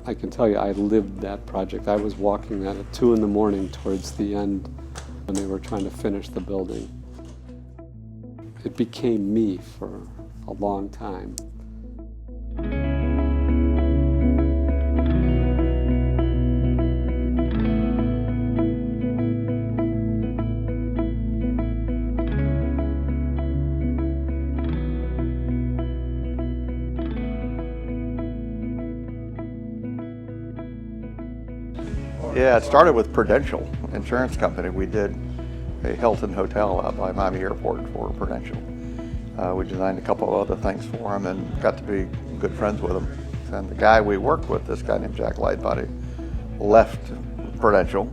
I can tell you I lived that project. I was walking that at 2 in the morning towards the end when they were trying to finish the building. It became me for a long time. Yeah, it started with Prudential Insurance Company. We did a Hilton hotel out by Miami Airport for Prudential. We designed a couple of other things for them and got to be good friends with them. And the guy we worked with, this guy named Jack Lightbody, left Prudential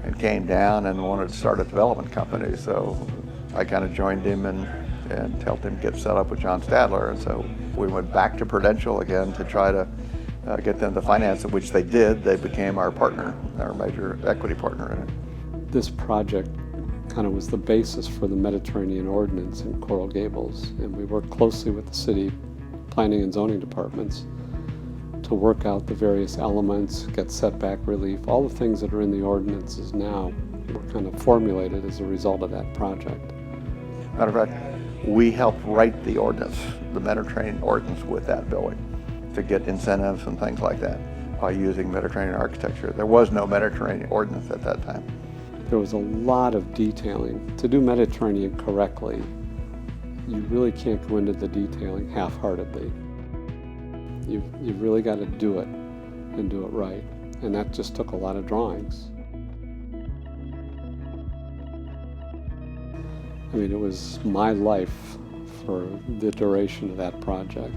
and came down and wanted to start a development company. So I kind of joined him and helped him get set up with John Stadler. And so we went back to Prudential again to try to get them to finance it, which they did. They became our partner, our major equity partner in it. This project kind of was the basis for the Mediterranean Ordinance in Coral Gables, and we worked closely with the city planning and zoning departments to work out the various elements, get setback relief. All the things that are in the ordinances now were kind of formulated as a result of that project. Matter of fact, we helped write the ordinance, the Mediterranean Ordinance, with that building, to get incentives and things like that by using Mediterranean architecture. There was no Mediterranean ordinance at that time. There was a lot of detailing. To do Mediterranean correctly, you really can't go into the detailing half-heartedly. You've really got to do it and do it right. And that just took a lot of drawings. I mean, it was my life for the duration of that project.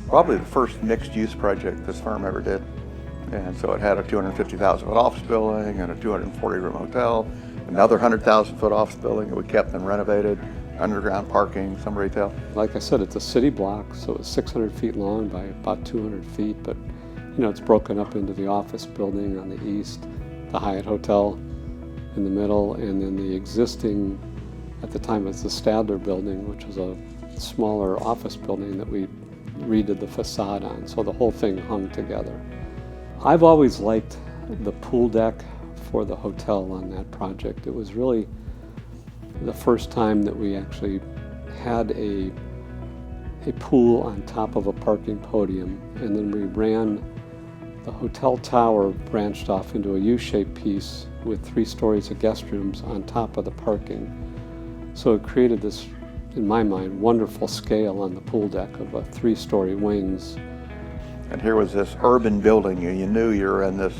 Probably the first mixed-use project this firm ever did. And so it had a 250,000 foot office building and a 240-room hotel, another 100,000 foot office building that we kept and renovated, underground parking, some retail. Like I said, it's a city block, so it's 600 feet long by about 200 feet, but it's broken up into the office building on the east, the Hyatt Hotel in the middle, and then the existing, at the time it's the Stadler building, which was a smaller office building that we redid the facade on, so the whole thing hung together. I've always liked the pool deck for the hotel on that project. It was really the first time that we actually had a pool on top of a parking podium, and then we ran the hotel tower branched off into a U-shaped piece with 3 stories of guest rooms on top of the parking. So it created this, in my mind, wonderful scale on the pool deck of a 3-story wings. And here was this urban building. You knew you were in this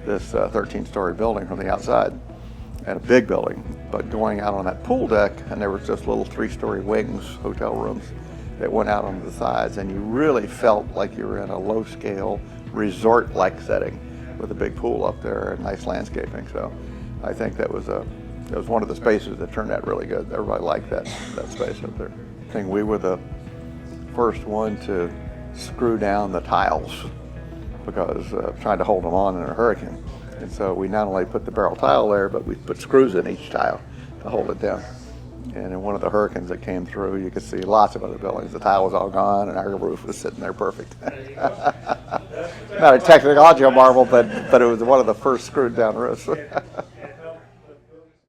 13-story building from the outside, and a big building. But going out on that pool deck, and there was just little 3-story wings, hotel rooms, that went out on the sides, and you really felt like you were in a low-scale resort-like setting with a big pool up there and nice landscaping. So I think that was one of the spaces that turned out really good. Everybody liked that space up there. I think we were the first one to screw down the tiles because trying to hold them on in a hurricane. And so we not only put the barrel tile there, but we put screws in each tile to hold it down. And in one of the hurricanes that came through, you could see lots of other buildings. The tile was all gone and our roof was sitting there perfect. Not a technological marvel, but it was one of the first screwed down roofs.